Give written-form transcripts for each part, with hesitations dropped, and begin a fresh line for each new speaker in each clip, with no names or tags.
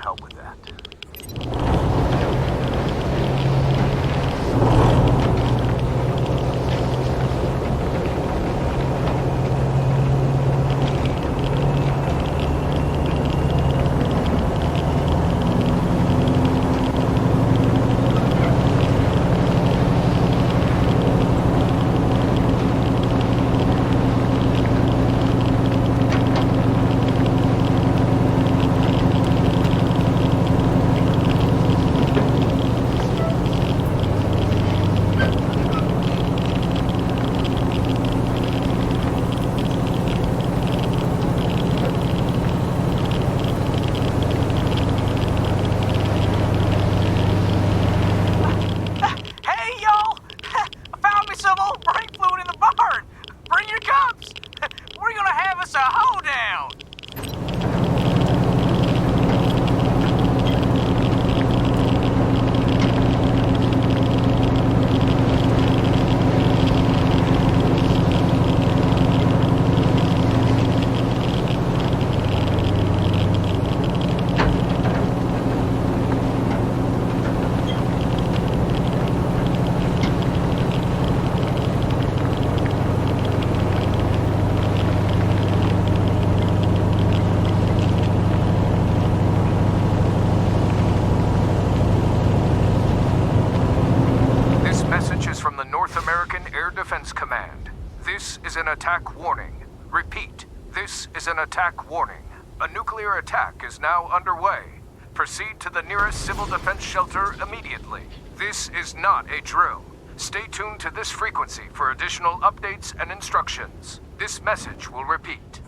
help with that. Attack warning. Repeat, this is an attack warning. A nuclear attack is now underway. Proceed to the nearest civil defense shelter immediately. This is not a drill. Stay tuned to this frequency for additional updates and instructions. This message will repeat.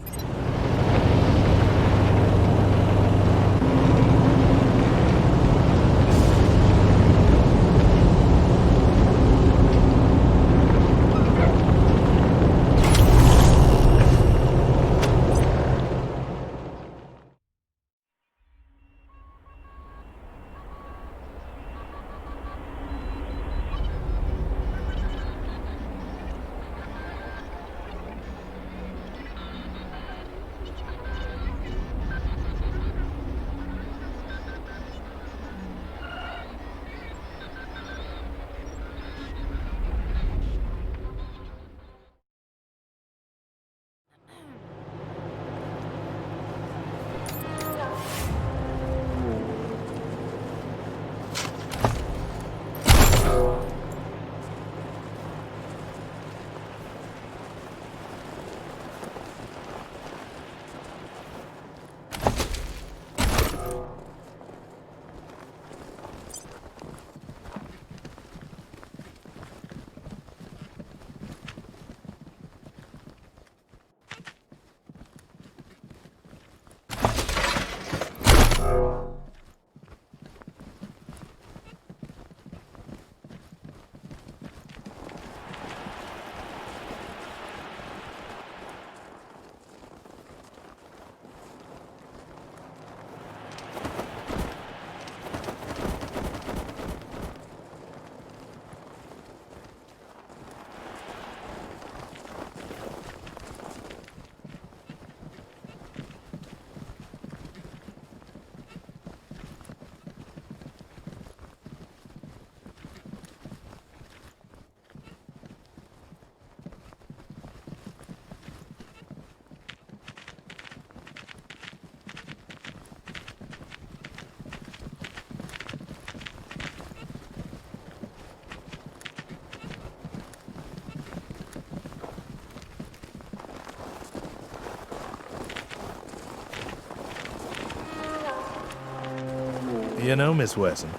You know, Miss Wesson,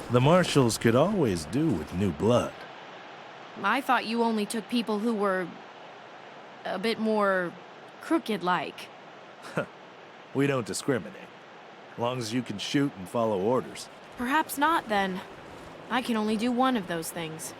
the Marshals could always do with new blood.
I thought you only took people who were a bit more crooked-like.
We don't discriminate, as long as you can shoot and follow orders.
Perhaps not, then. I can only do one of those things.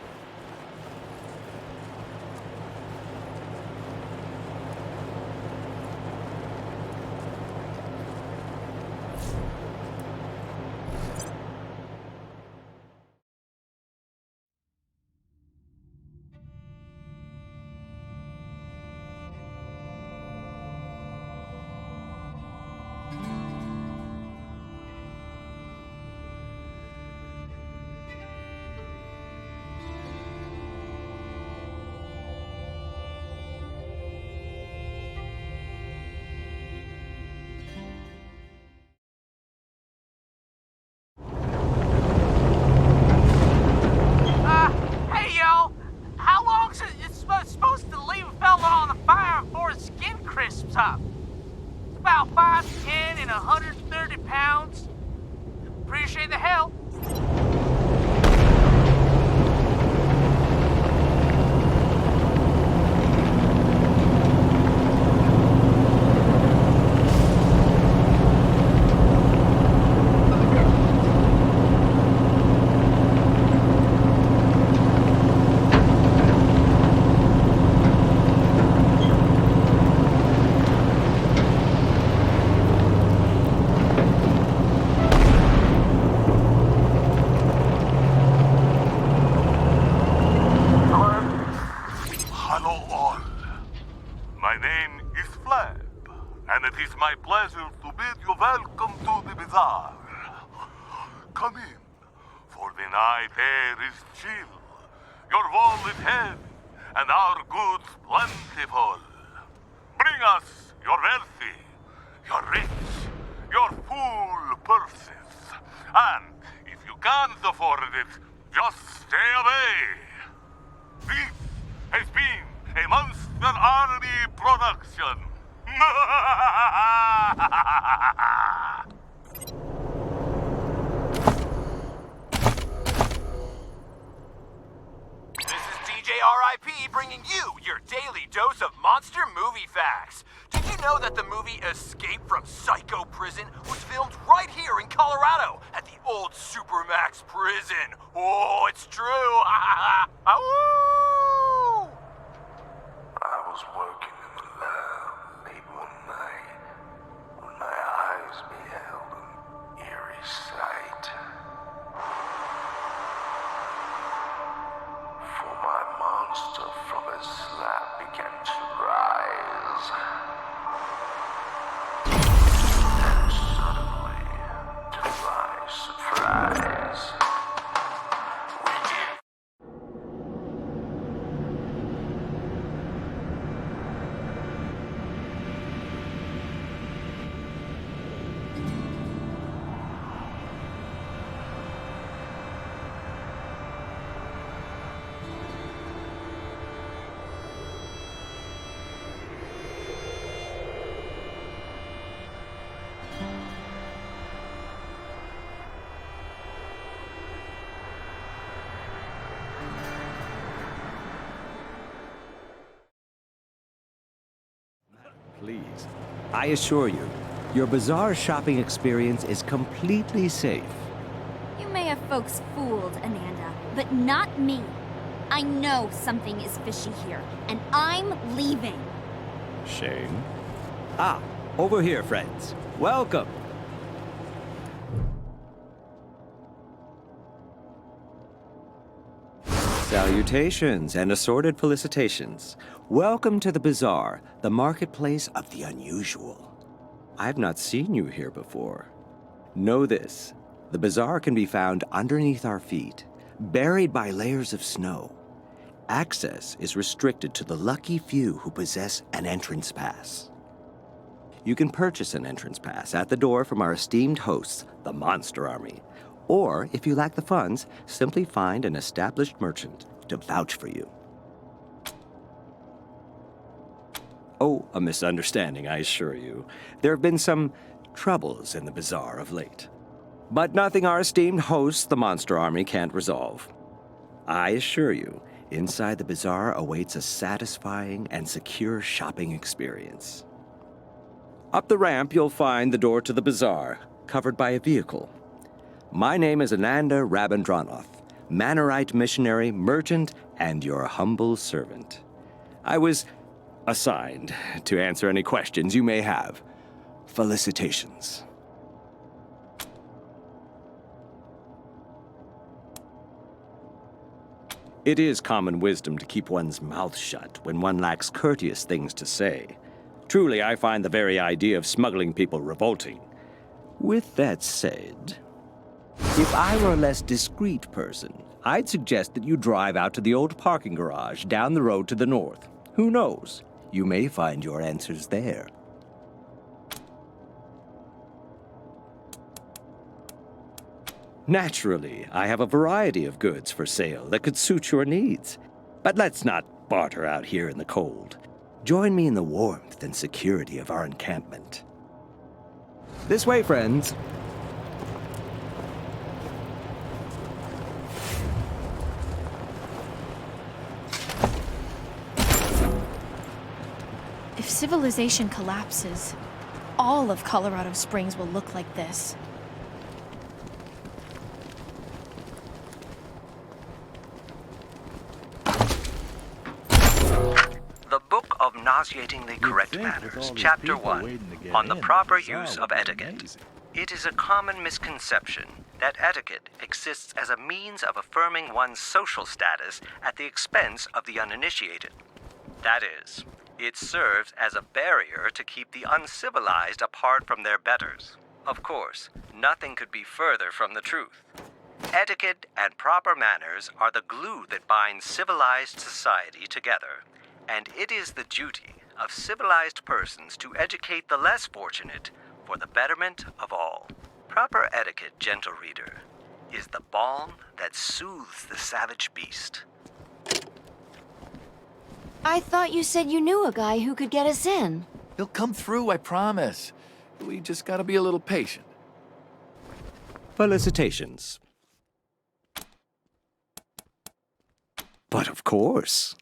wisps up. It's about 5'10" and 130 pounds. Appreciate the help.
My pleasure to bid you welcome to the bazaar. Come in, for the night air is chill, your wall is heavy, and our goods plentiful. Bring us your wealthy, your rich, your full purses, and if you can't afford it, just stay away. This has been a Monster Army production.
This is DJ RIP bringing you your daily dose of monster movie facts. Did you know that the movie Escape from Psycho Prison was filmed right here in Colorado at the old Supermax prison? Oh, it's true. I
was working in the lab late one night when my eyes beheld an eerie sight. For my monster from his slab began to rise. And suddenly, to my surprise,
Please, I assure you, your bazaar shopping experience is completely safe.
You may have folks fooled, Amanda, but not me. I know something is fishy here, and I'm leaving.
Shame. Ah, over here, friends. Welcome. Salutations and assorted felicitations. Welcome to the bazaar, the marketplace of the unusual. I've not seen you here before. Know this, the bazaar can be found underneath our feet, buried by layers of snow. Access is restricted to the lucky few who possess an entrance pass. You can purchase an entrance pass at the door from our esteemed hosts, the Monster Army. Or, if you lack the funds, simply find an established merchant to vouch for you. Oh, a misunderstanding, I assure you. There have been some troubles in the bazaar of late. But nothing our esteemed hosts, the Monster Army, can't resolve. I assure you, inside the bazaar awaits a satisfying and secure shopping experience. Up the ramp, you'll find the door to the bazaar, covered by a vehicle. My name is Ananda Rabindranath, Manorite missionary, merchant, and your humble servant. I was assigned to answer any questions you may have. Felicitations. It is common wisdom to keep one's mouth shut when one lacks courteous things to say. Truly, I find the very idea of smuggling people revolting. With that said, if I were a less discreet person, I'd suggest that you drive out to the old parking garage down the road to the north. Who knows? You may find your answers there. Naturally, I have a variety of goods for sale that could suit your needs. But let's not barter out here in the cold. Join me in the warmth and security of our encampment. This way, friends.
If civilization collapses, all of Colorado Springs will look like this.
The Book of Nauseatingly Correct Manners, Chapter 1, on the proper use of etiquette. It is a common misconception that etiquette exists as a means of affirming one's social status at the expense of the uninitiated. That is, it serves as a barrier to keep the uncivilized apart from their betters. Of course, nothing could be further from the truth. Etiquette and proper manners are the glue that binds civilized society together, and it is the duty of civilized persons to educate the less fortunate for the betterment of all. Proper etiquette, gentle reader, is the balm that soothes the savage beast.
I thought you said you knew a guy who could get us in.
He'll come through, I promise. We just gotta be a little patient.
Felicitations. But of course.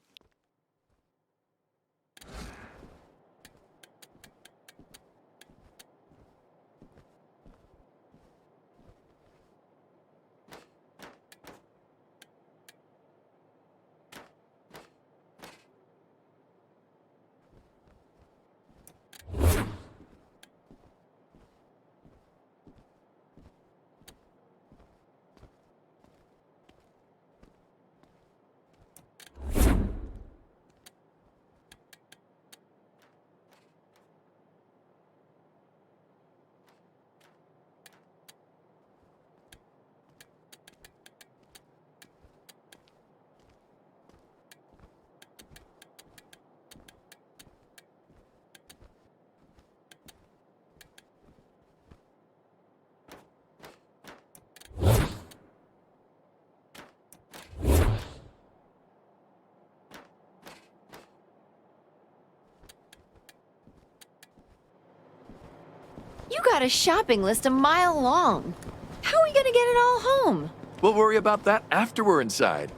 You got a shopping list a mile long. How are we gonna get it all home?
We'll worry about that after we're inside.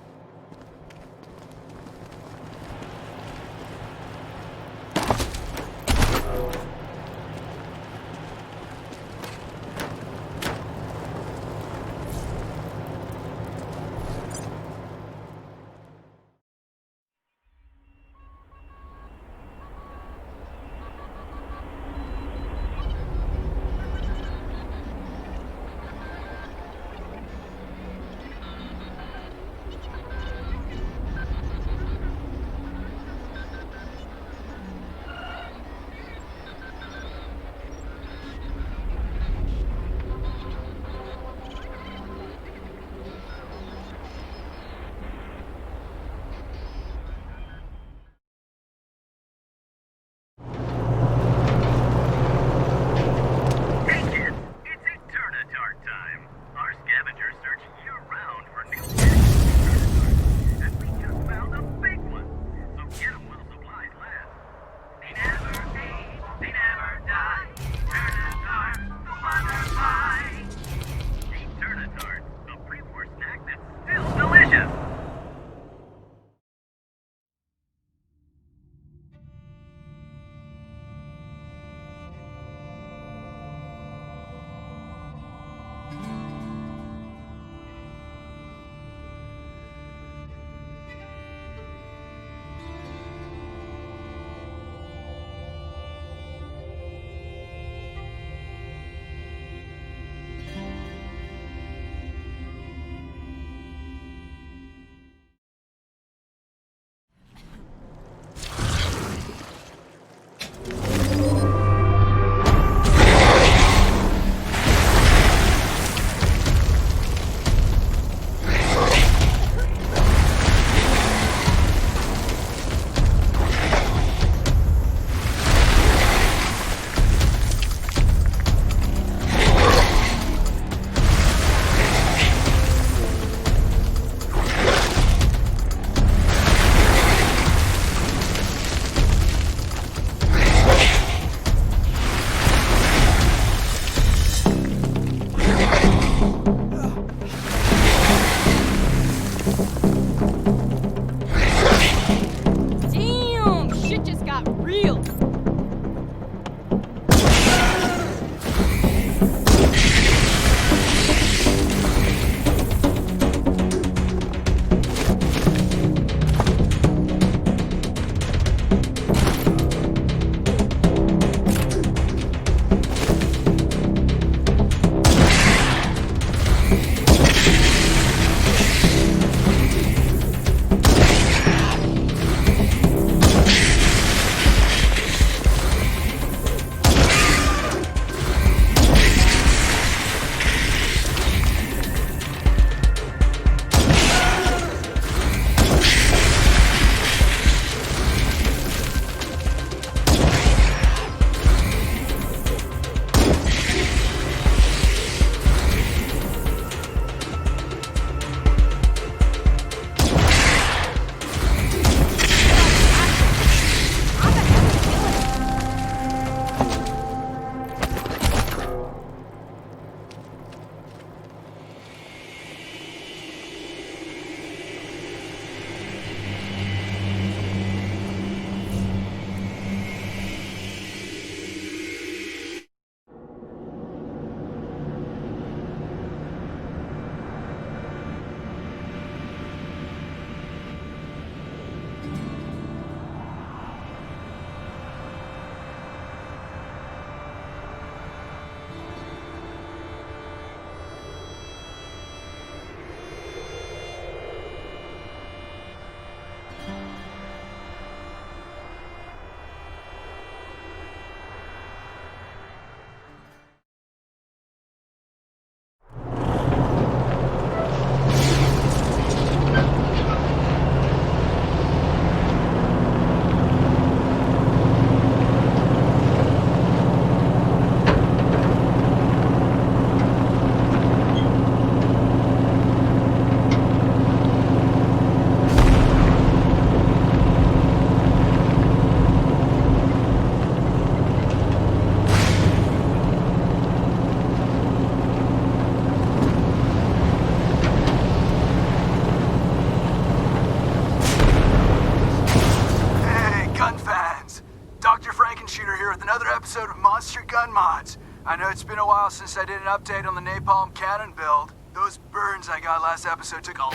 since I did an update on the napalm cannon build. Those burns I got last episode took a long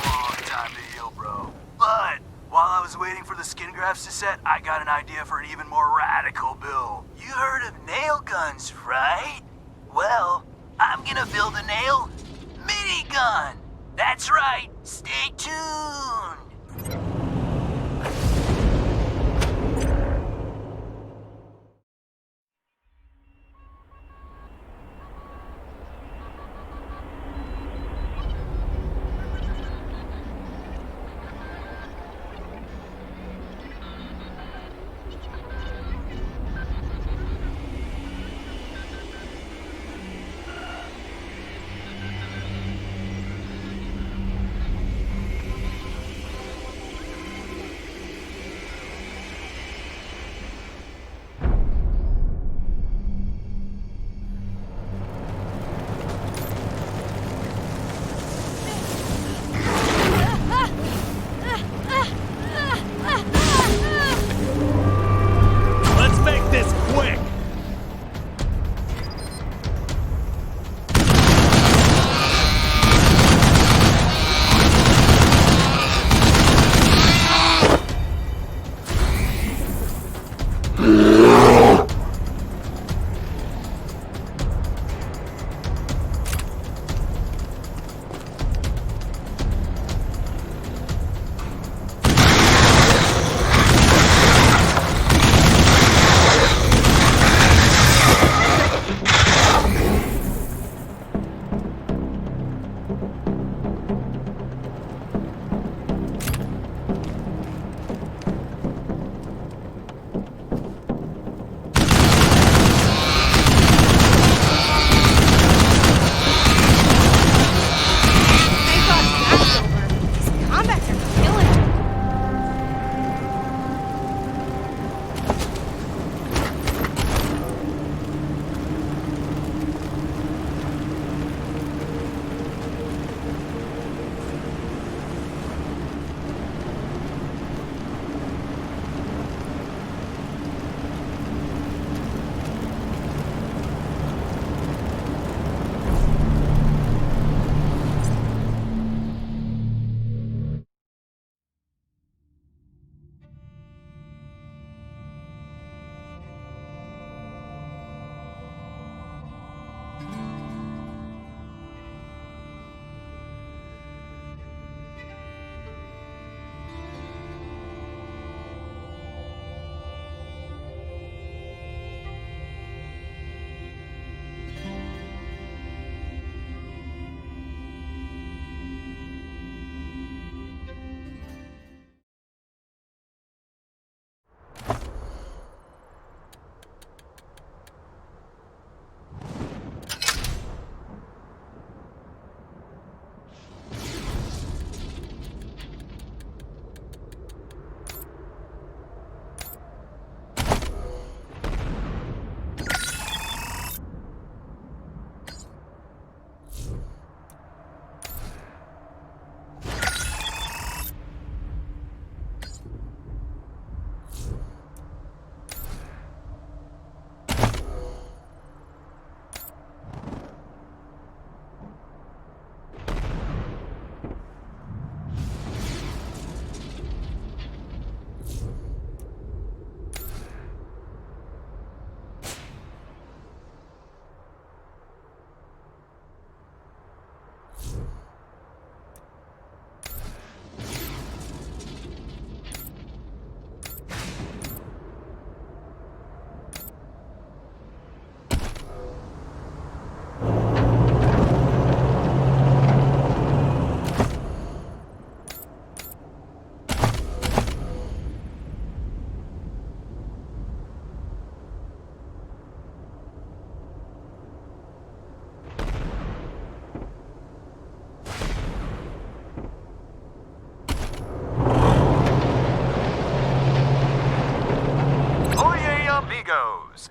time to heal, bro. But while I was waiting for the skin grafts to set, I got an idea for an even more radical build. You heard of nail guns, right? Well, I'm gonna build a nail minigun. That's right. Stay tuned.
Let's make this quick!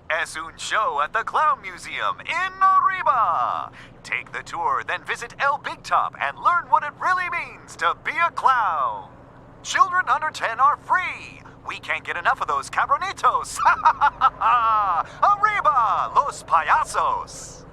Es un show at the Clown Museum in Arriba. Take the tour, then visit El Big Top and learn what it really means to be a clown. Children under 10 are free. We can't get enough of those cabronitos. Arriba, los payasos.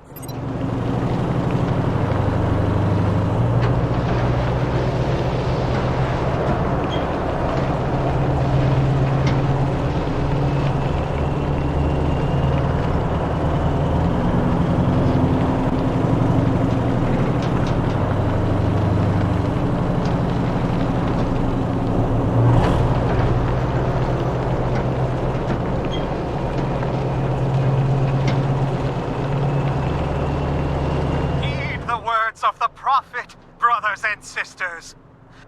words of the prophet, brothers and sisters.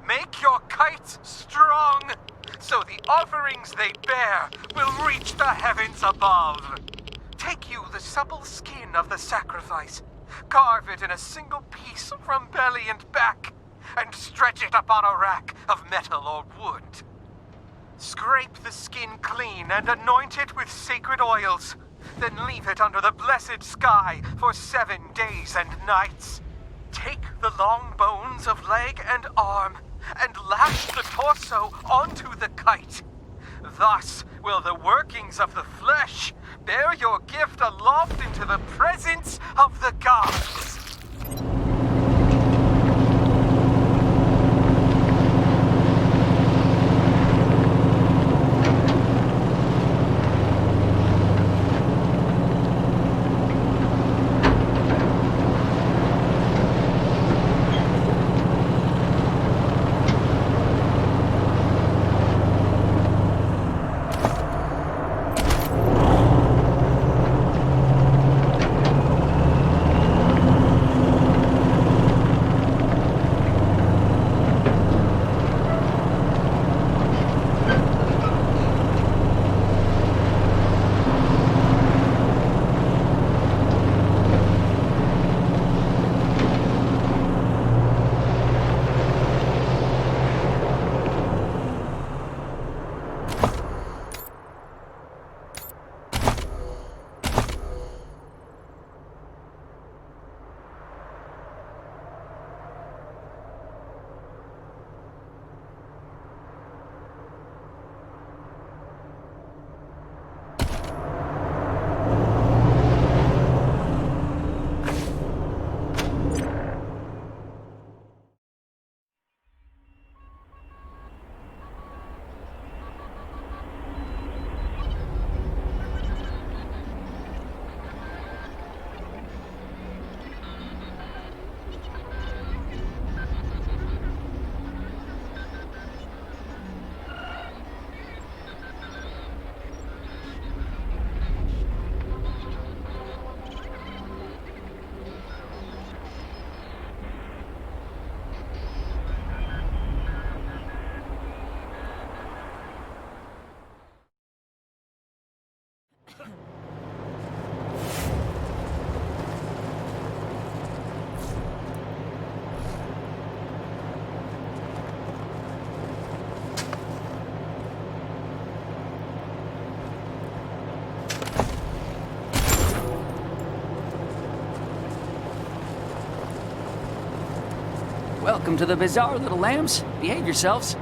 Make your kites strong, so the offerings they bear will reach the heavens above. Take you the supple skin of the sacrifice, carve it in a single piece from belly and back, and stretch it upon a rack of metal or wood. Scrape the skin clean and anoint it with sacred oils, then leave it under the blessed sky for 7 days and nights. Take the long bones of leg and arm and lash the torso onto the kite. Thus will the workings of the flesh bear your gift aloft into the presence of the gods.
Welcome to the bazaar, little lambs. Behave yourselves.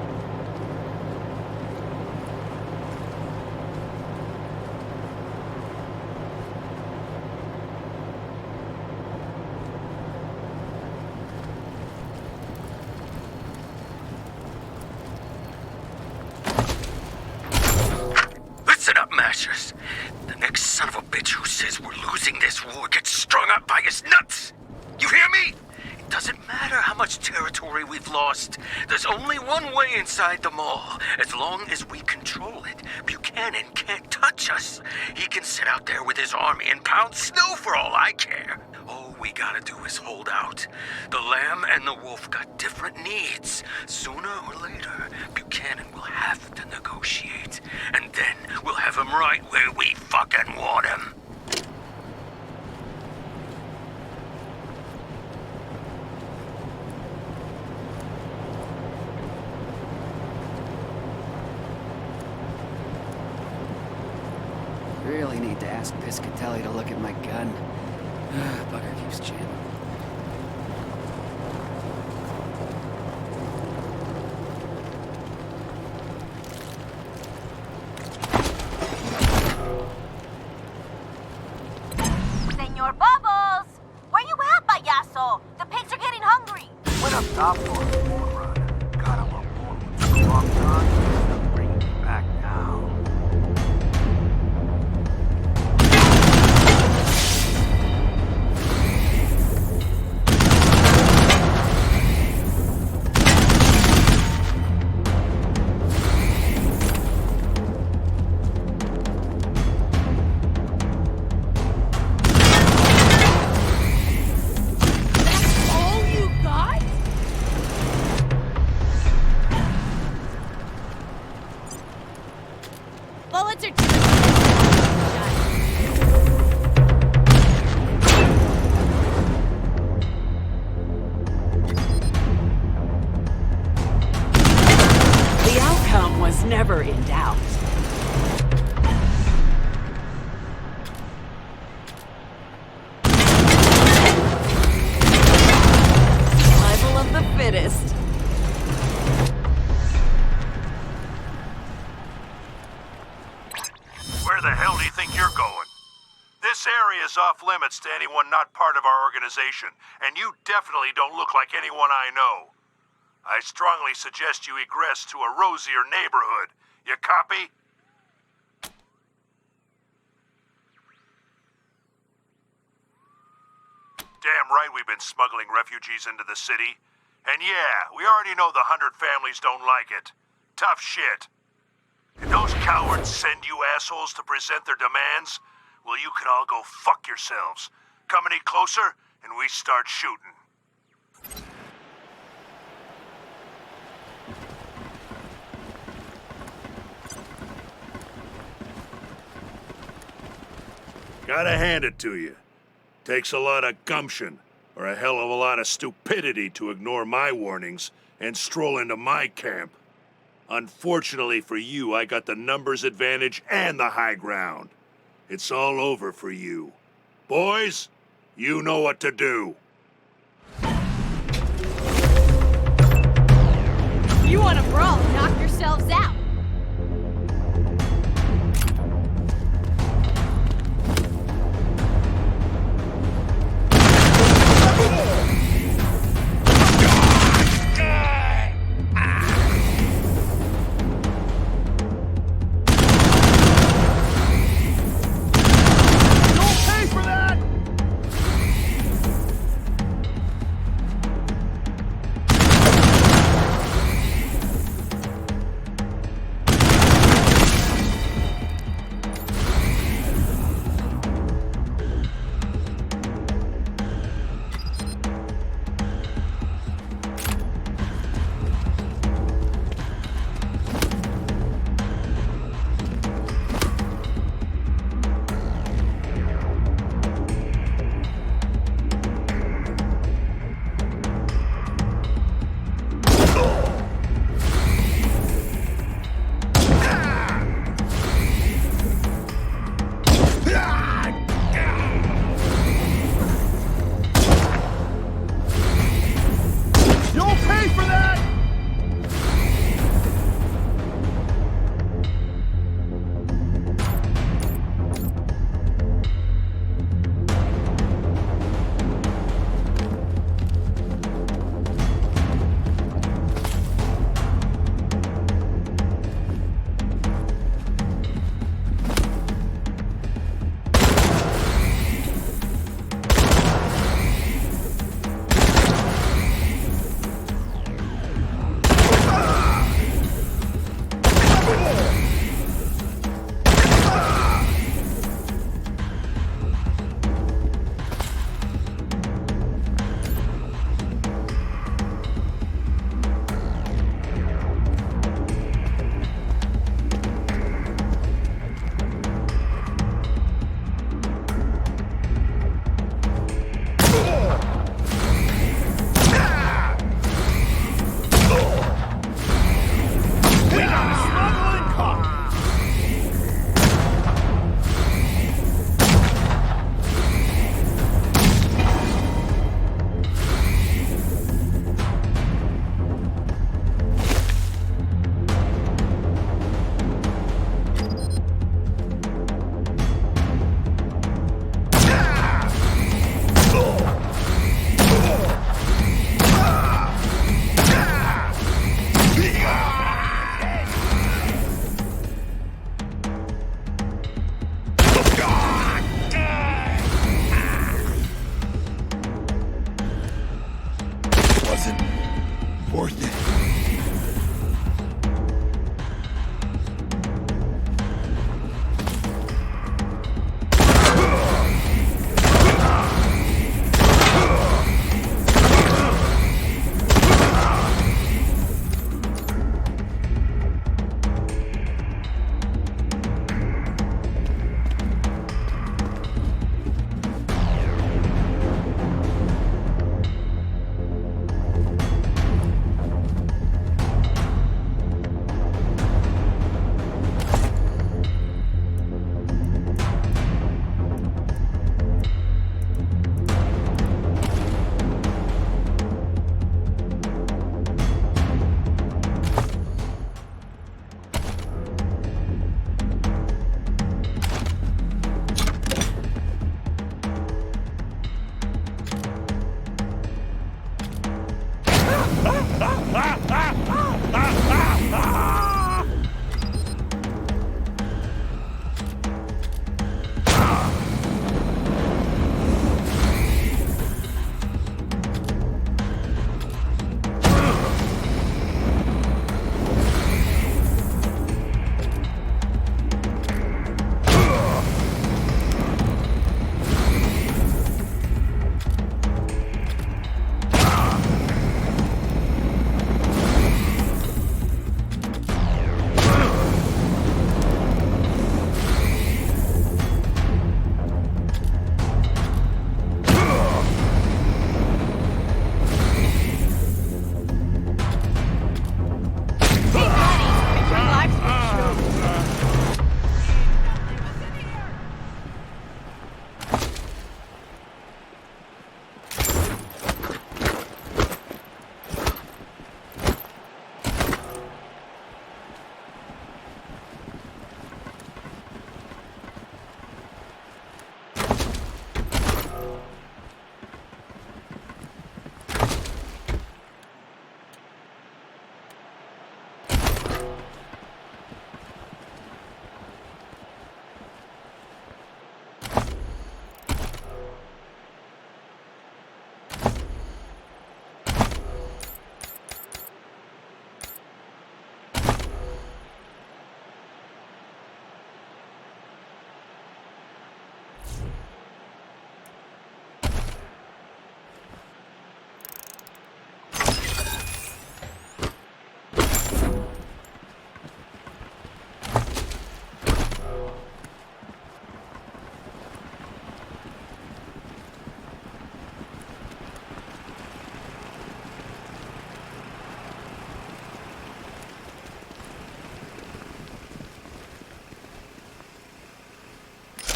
Listen up, Mashers. The next son of a bitch who says we're losing this war gets strung up by his nuts. You hear me? It doesn't matter how much territory we've lost. There's only one way inside the mall. As long as we control it, Buchanan can't touch us. He can sit out there with his army and pound snow for all I care. All we gotta do is hold out. The lamb and the wolf got different needs. Sooner or later, Buchanan will have to negotiate. And then we'll have him right where we fucking want him.
Really need to ask Piscatelli to look at my gun. Bugger keeps jamming.
Senor Bubbles! Where you at, payaso? The pigs are getting hungry.
Went up top for him. Run. Got him on board with the wrong gun. Bring him back now.
Oh
never in doubt.
Survival of the fittest.
Where the hell do you think you're going? This area is off limits to anyone not part of our organization, and you definitely don't look like anyone I know. I strongly suggest you egress to a rosier neighborhood. You copy? Damn right we've been smuggling refugees into the city. And yeah, we already know the 100 families don't like it. Tough shit. Did those cowards send you assholes to present their demands? Well, you can all go fuck yourselves. Come any closer, and we start shooting.
Gotta hand it to you. Takes a lot of gumption, or a hell of a lot of stupidity to ignore my warnings and stroll into my camp. Unfortunately for you, I got the numbers advantage and the high ground. It's all over for you. Boys, you know what to do.
You want to brawl, knock yourselves out.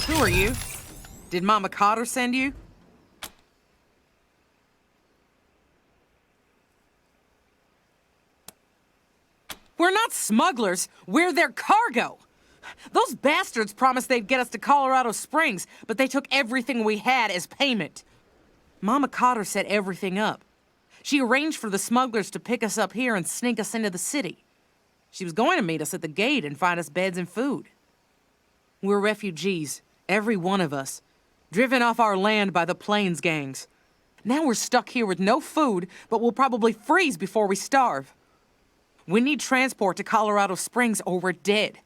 Who are you? Did Mama Cotter send you? We're not smugglers. We're their cargo. Those bastards promised they'd get us to Colorado Springs, but they took everything we had as payment. Mama Cotter set everything up. She arranged for the smugglers to pick us up here and sneak us into the city. She was going to meet us at the gate and find us beds and food. We're refugees, every one of us, driven off our land by the Plains gangs. Now we're stuck here with no food, but we'll probably freeze before we starve. We need transport to Colorado Springs or we're dead.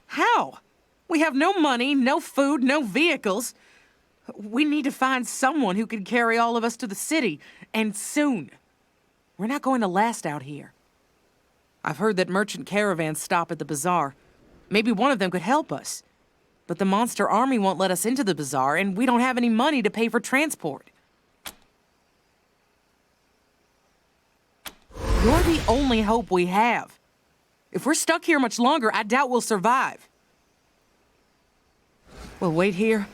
How? We have no money, no food, no vehicles. We need to find someone who can carry all of us to the city, and soon. We're not going to last out here. I've heard that merchant caravans stop at the bazaar. Maybe one of them could help us. But the monster army won't let us into the bazaar, and we don't have any money to pay for transport. You're the only hope we have. If we're stuck here much longer, I doubt we'll survive. We'll wait here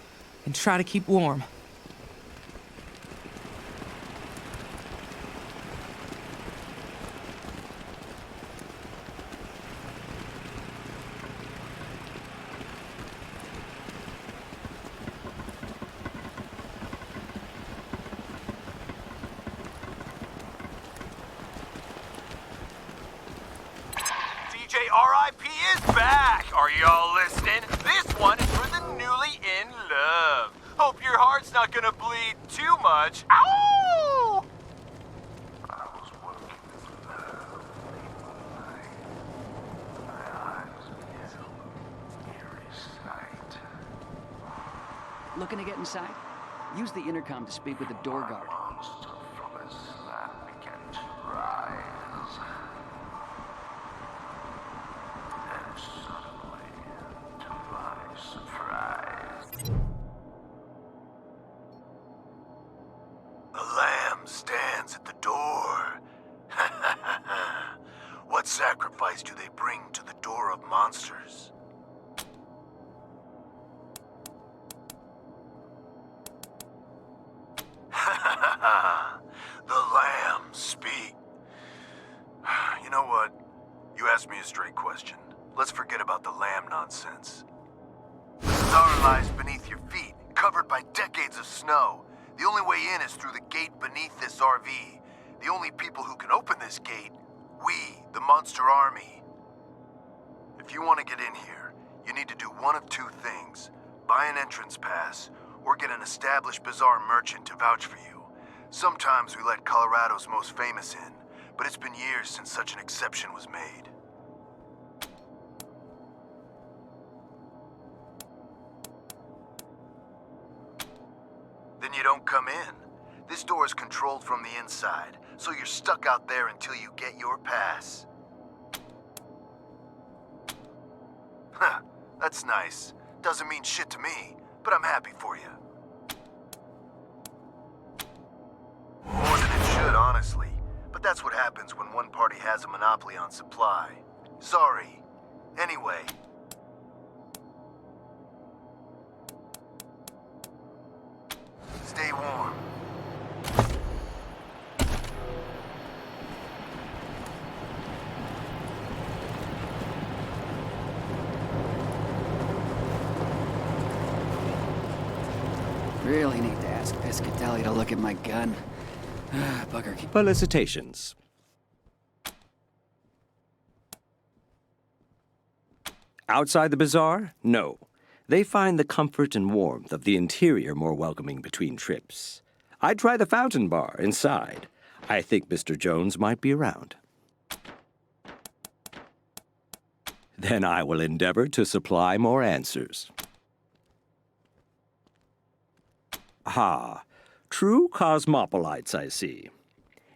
and try to keep warm.
RIP is back! Are y'all listening? This one is for the newly in love. Hope your heart's not gonna bleed too much. Ow!
I was working with love late one night. My eyes filled eerie sight.
Looking to get inside? Use the intercom to speak with the door guard.
Monster from his slab began to rise. And suddenly, to my surprise, a lamb stands at the door. What sacrifice do they bring to the door of monsters? The lambs speak. You know what? You asked me a straight question. Let's forget about the lamb nonsense. The bazaar lies beneath your feet, covered by decades of snow.
The only way in is through the gate beneath this RV. The only people who can open this gate, we, the Monster Army. If you want to get in here, you need to do one of two things. Buy an entrance pass, or get an established bazaar merchant to vouch for you. Sometimes we let Colorado's most famous in, but it's been years since such an exception was made. Then you don't come in. This door is controlled from the inside, so you're stuck out there until you get your pass. Huh, that's nice. Doesn't mean shit to me, but I'm happy for you. More than it should, honestly. But that's what happens when one party has a monopoly on supply. Sorry. Anyway. Stay warm.
Really need to ask Piscatelli to look at my gun. Bugger keep...
Felicitations. Outside the bazaar? No. They find the comfort and warmth of the interior more welcoming between trips. I'd try the fountain bar inside. I think Mr. Jones might be around. Then I will endeavor to supply more answers. Ah, true cosmopolites, I see.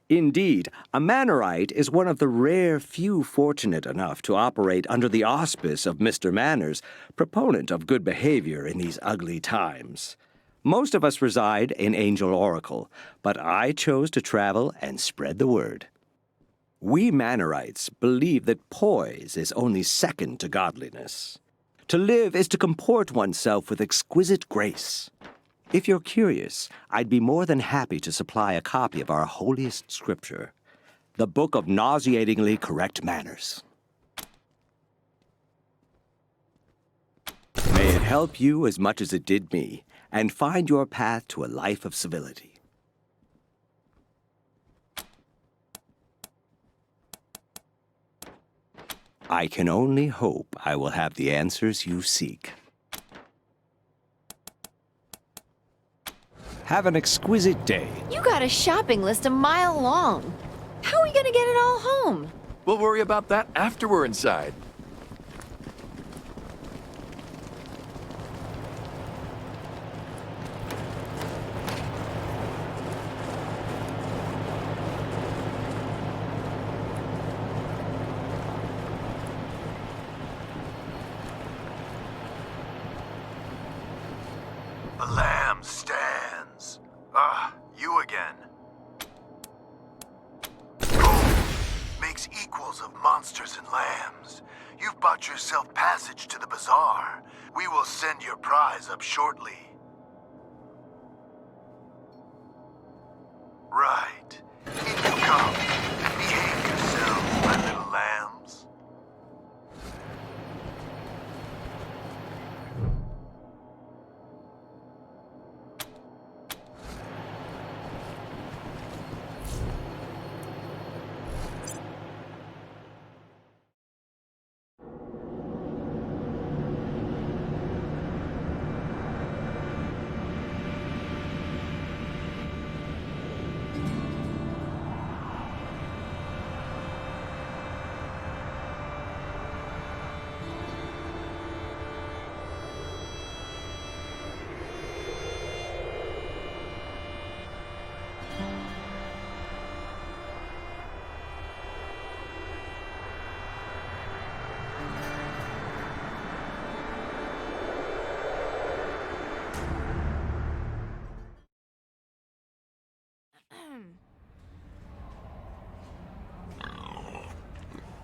Indeed, a Mannerite is one of the rare few fortunate enough to operate under the auspice of Mr. Manners, proponent of good behavior in these ugly times. Most of us reside in Angel Oracle, but I chose to travel and spread the word. We Mannerites believe that poise is only second to godliness. To live is to comport oneself with exquisite grace. If you're curious, I'd be more than happy to supply a copy of our holiest scripture, the Book of Nauseatingly Correct Manners. May it help you as much as it did me, and find your path to a life of civility. I can only hope I will have the answers you seek. Have an exquisite day.
You got a shopping list a mile long. How are we gonna get it all home?
We'll worry about that after we're inside.
The lamb stands. Ah, you again. Makes equals of monsters and lambs. You've bought yourself passage to the bazaar. We will send your prize up shortly. Right. In you come. Behave yourselves, my little lambs.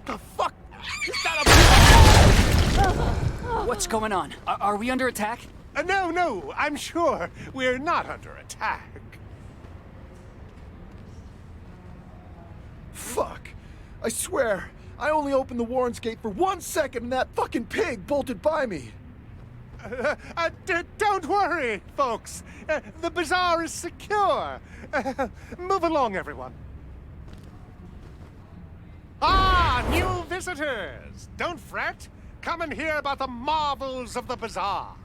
The fuck? Is that a... What's going on? Are we under attack?
No, I'm sure we're not under attack.
Fuck. I swear, I only opened the Warrens gate for 1 second and that fucking pig bolted by me.
Don't worry, folks. The bazaar is secure. Move along, everyone. Ah, new visitors! Don't fret. Come and hear about the marvels of the bazaar.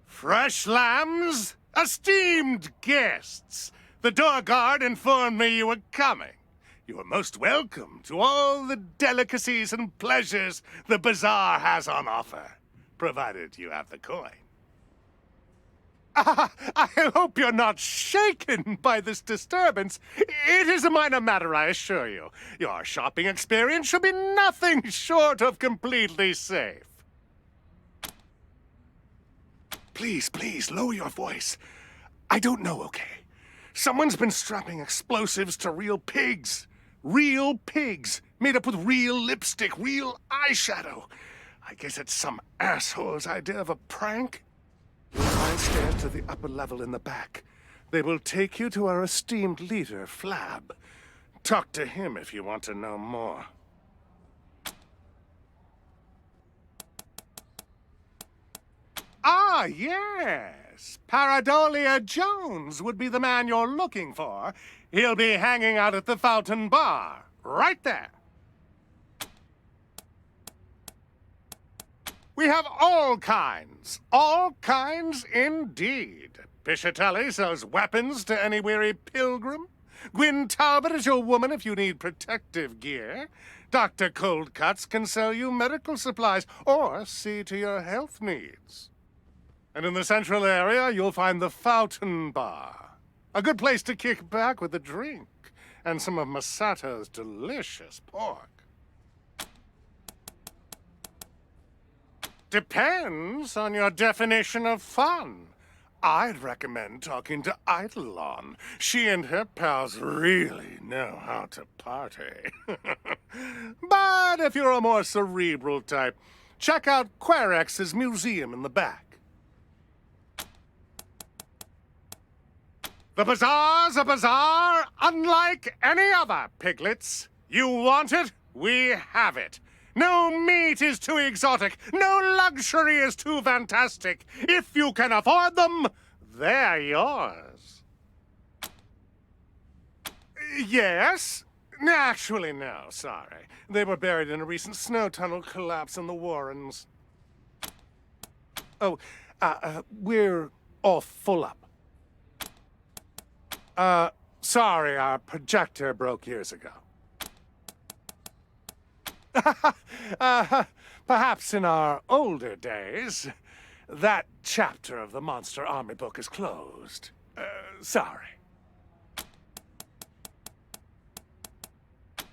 Fresh lambs, esteemed guests. The door guard informed me you were coming. You are most welcome to all the delicacies and pleasures the bazaar has on offer, provided you have the coin. I hope you're not shaken by this disturbance. It is a minor matter, I assure you. Your shopping experience should be nothing short of completely safe. Please, lower your voice. I don't know, okay? Someone's been strapping explosives to real pigs. Real pigs, made up with real lipstick, real eyeshadow. I guess it's some asshole's idea of a prank. You'll find stairs to the upper level in the back. They will take you to our esteemed leader, Flab. Talk to him if you want to know more. Ah, yes. Paradolia Jones would be the man you're looking for. He'll be hanging out at the Fountain Bar, right there. We have all kinds indeed. Bitchute sells weapons to any weary pilgrim. Gwyn Talbot is your woman if you need protective gear. Dr. Coldcuts can sell you medical supplies or see to your health needs. And in the central area, you'll find the Fountain Bar. A good place to kick back with a drink and some of Masato's delicious pork. Depends on your definition of fun. I'd recommend talking to Eidolon. She and her pals really know how to party. But if you're a more cerebral type, check out Querex's museum in the back. The bazaar's a bazaar unlike any other, piglets. You want it? We have it. No meat is too exotic. No luxury is too fantastic. If you can afford them, they're yours. Yes? Actually, no, sorry. They were buried in a recent snow tunnel collapse in the Warrens. Oh, we're all full up. Sorry, our projector broke years ago. Perhaps in our older days, that chapter of the Monster Army book is closed. Sorry.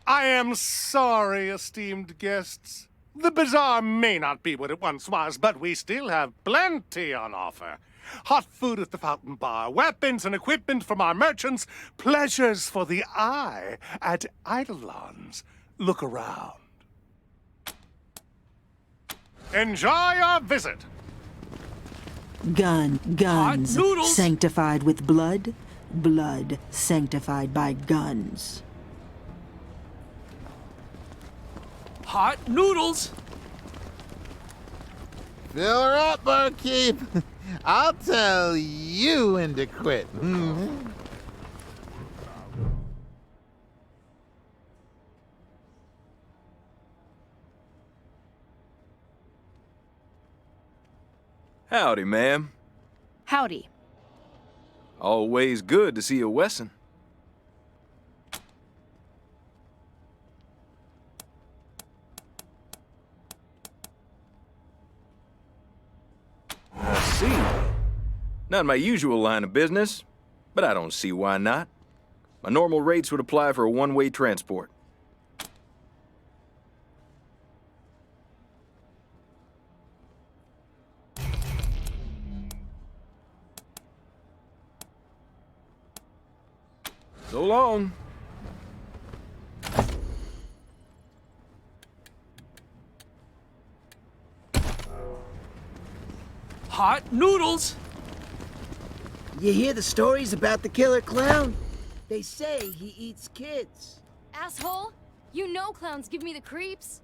I am sorry, esteemed guests. The bazaar may not be what it once was, but we still have plenty on offer. Hot food at the Fountain Bar, weapons and equipment from our merchants, pleasures for the eye at Eidolon's. Look around. Enjoy your visit.
Guns sanctified with blood, blood sanctified by guns.
Hot noodles!
Fill her up, barkeep. I'll tell you when to quit.
Howdy, ma'am.
Howdy.
Always good to see a Wesson. I see. Not my usual line of business, but I don't see why not. My normal rates would apply for a one-way transport. So long.
Hot noodles!
You hear the stories about the killer clown?
They say he eats kids.
Asshole! You know clowns give me the creeps.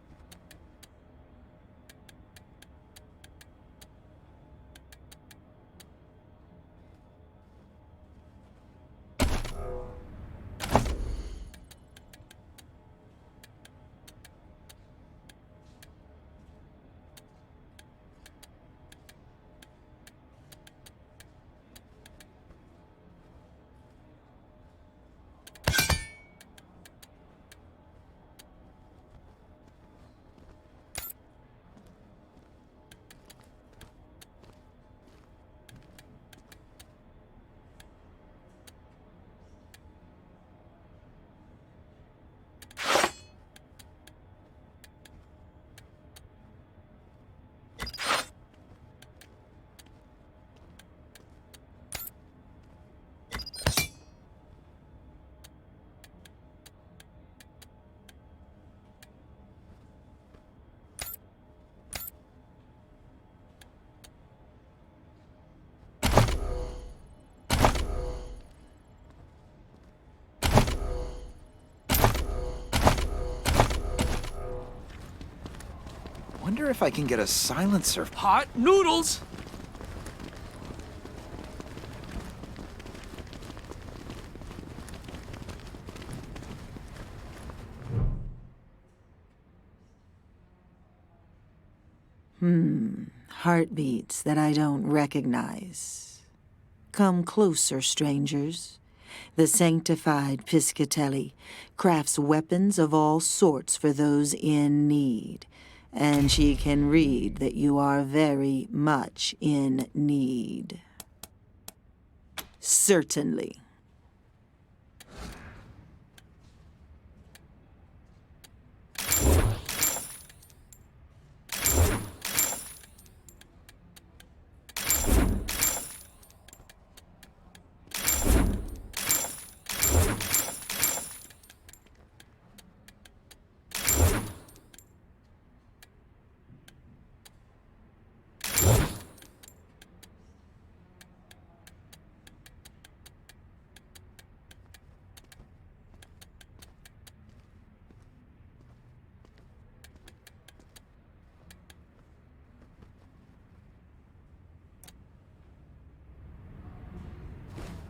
Wonder if I can get a silencer.
Hot noodles!
Heartbeats that I don't recognize. Come closer, strangers. The sanctified Piscatelli crafts weapons of all sorts for those in need. And she can read that you are very much in need. Certainly.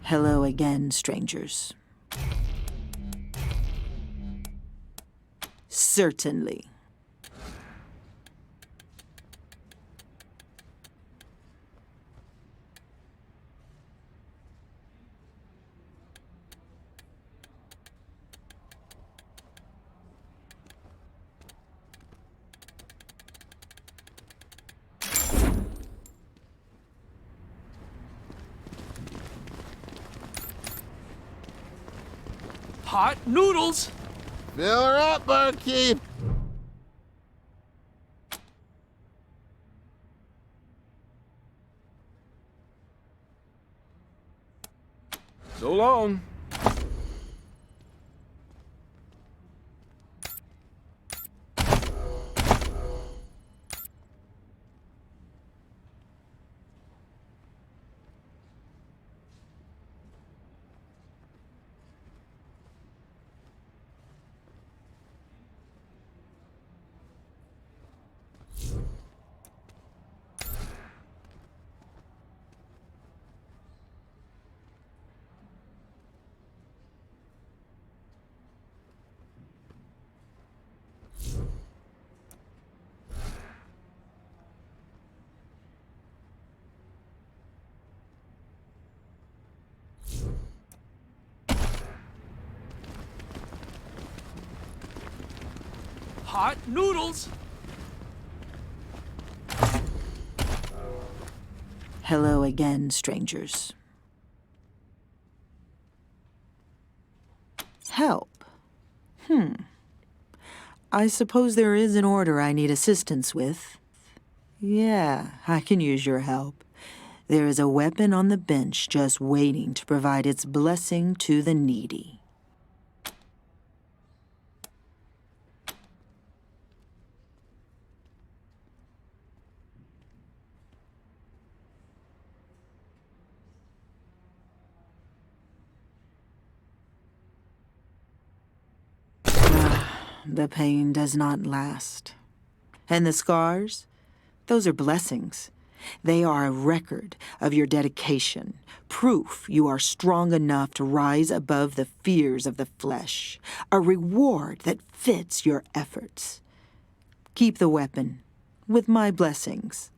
Hello again, strangers. Certainly.
Hot noodles!
Fill her up, barkeep!
So long.
Hot noodles!
Hello again, strangers. Help. I suppose there is an order I need assistance with. Yeah, I can use your help. There is a weapon on the bench just waiting to provide its blessing to the needy. the pain does not last. And the scars? Those are blessings. They are a record of your dedication, proof you are strong enough to rise above the fears of the flesh, a reward that fits your efforts. Keep the weapon, with my blessings.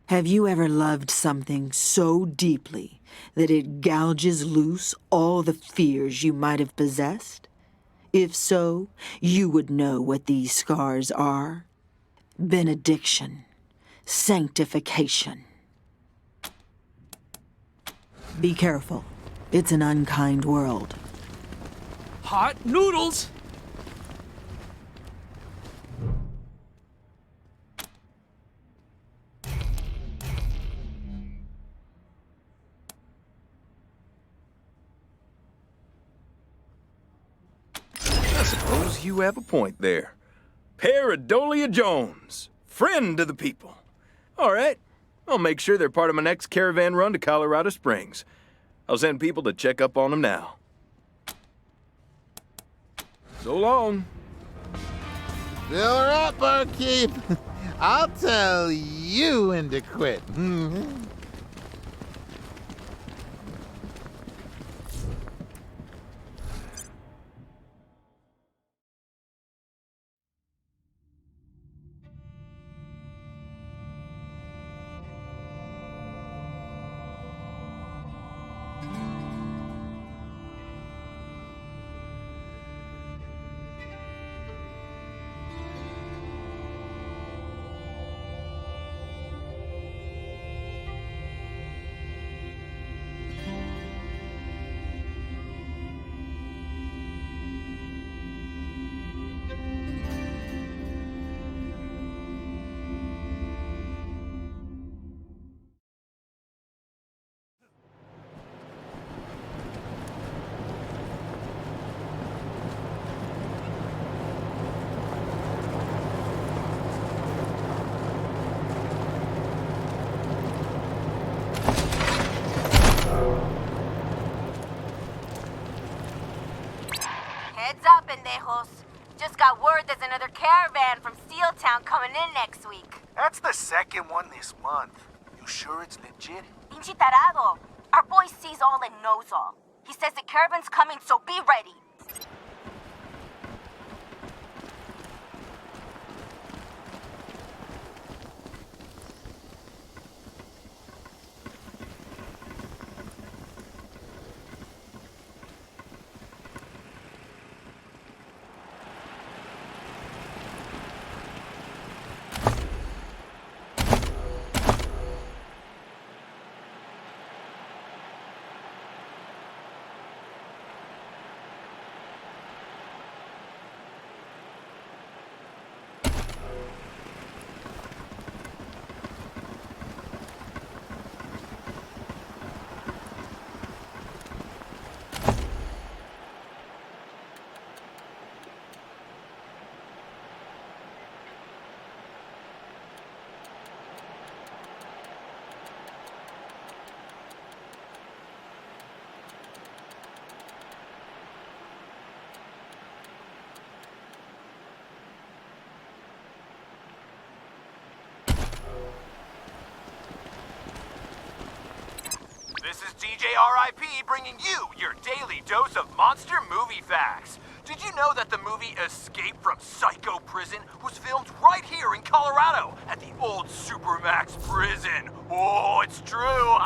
Have you ever loved something so deeply that it gouges loose all the fears you might have possessed? If so, you would know what these scars are. Benediction, sanctification. Be careful. It's an unkind world.
Hot noodles!
I suppose you have a point there. Paradolia Jones, friend to the people. All right, I'll make sure they're part of my next caravan run to Colorado Springs. I'll send people to check up on them now. So long.
Fill her up, barkeep. I'll tell you when to quit.
Heads up, pendejos. Just got word there's another caravan from Steeltown coming in next week.
That's the second one this month. You sure it's legit?
Pinche tarado. Our boy sees all and knows all. He says the caravan's coming, so be ready.
This is DJ RIP bringing you your daily dose of monster movie facts. Did you know that the movie Escape from Psycho Prison was filmed right here in Colorado at the old Supermax prison? Oh, it's true.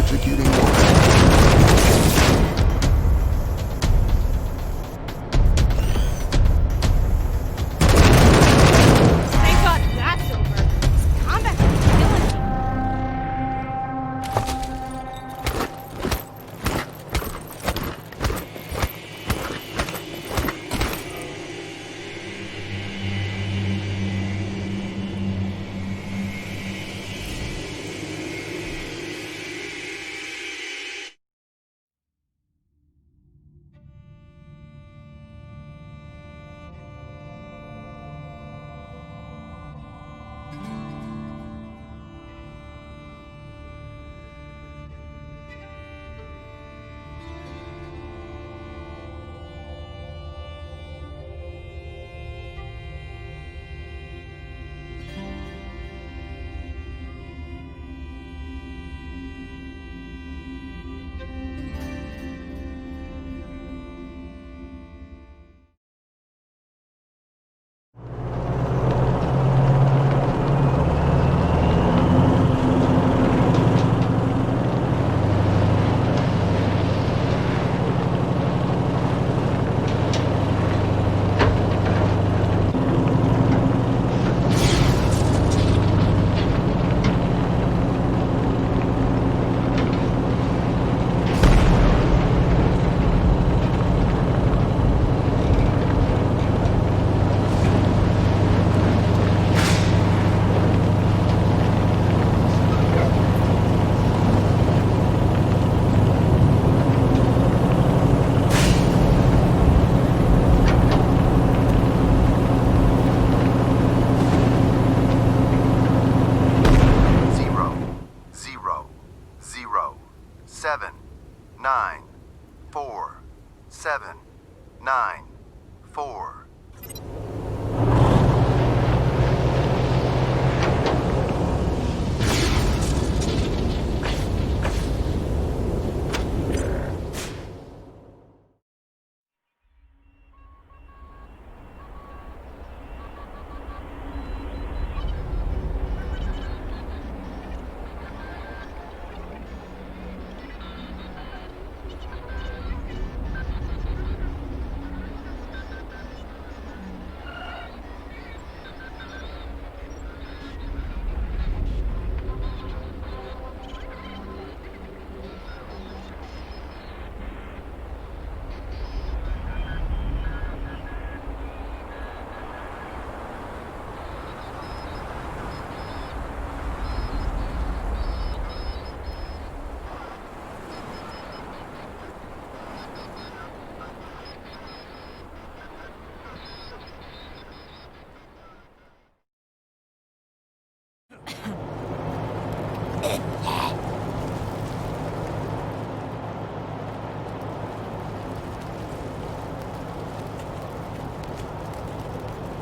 electrocuting orders.
Thank God that's over. This combat is killing me.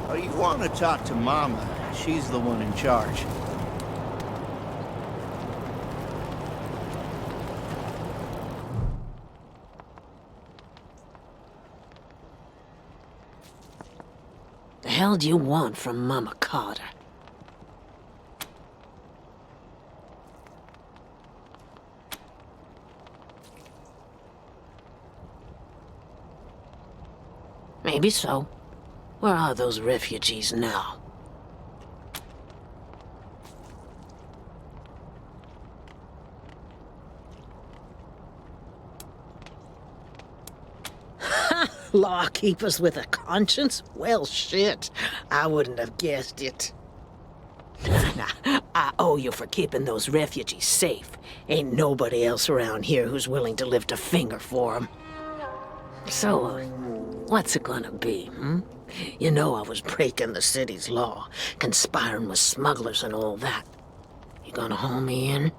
Oh, you want to talk to Mama. She's the one in charge.
The hell do you want from Mama Carter? Maybe so. Where are those refugees now? Lawkeepers with a conscience? Well, shit. I wouldn't have guessed it. Now, I owe you for keeping those refugees safe. Ain't nobody else around here who's willing to lift a finger for them. So, what's it gonna be, hmm? You know I was breaking the city's law, conspiring with smugglers and all that. You gonna haul me in?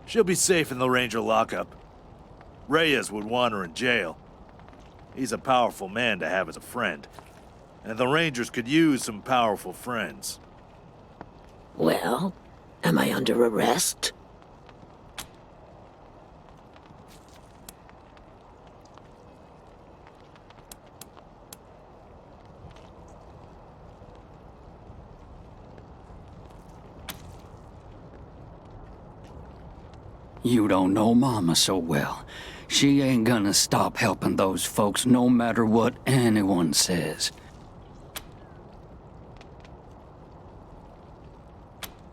She'll be safe in the Ranger lockup. Reyes would want her in jail. He's a powerful man to have as a friend. And the Rangers could use some powerful friends.
Well, am I under arrest?
You don't know Mama so well. She ain't gonna stop helping those folks no matter what anyone says.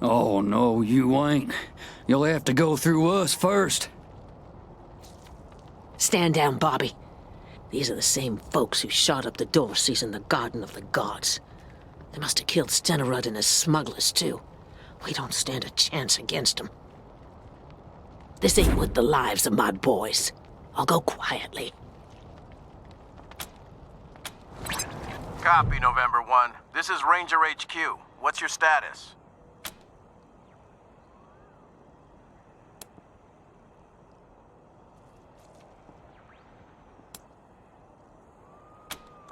Oh, no, you ain't. You'll have to go through us first.
Stand down, Bobby. These are the same folks who shot up the Dorseys in the Garden of the Gods. They must have killed Stenerud and his smugglers, too. We don't stand a chance against them. This ain't worth the lives of my boys. I'll go quietly.
Copy, November 1. This is Ranger HQ. What's your status?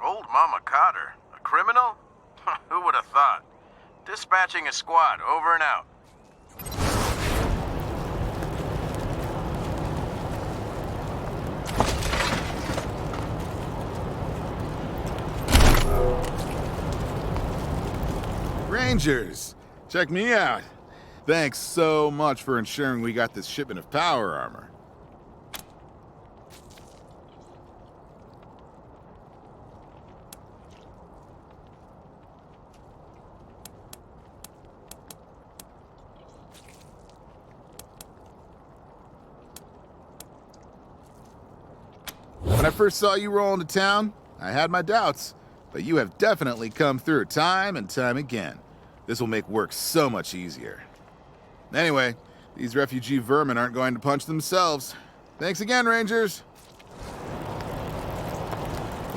Old Mama Cotter? A criminal? Who would have thought? Dispatching a squad, over and out.
Rangers, check me out. Thanks so much for ensuring we got this shipment of power armor. When I first saw you roll into town, I had my doubts, but you have definitely come through time and time again. This will make work so much easier. Anyway, these refugee vermin aren't going to punch themselves. Thanks again, Rangers.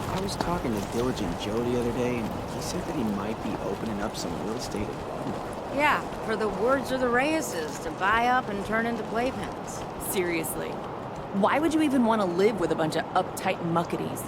I was talking to Diligent Joe the other day, and he said that he might be opening up some real estate in Baltimore.
Yeah, for the Words of the Reyes's to buy up and turn into playpens.
Seriously. Why would you even want to live with a bunch of uptight muckaties?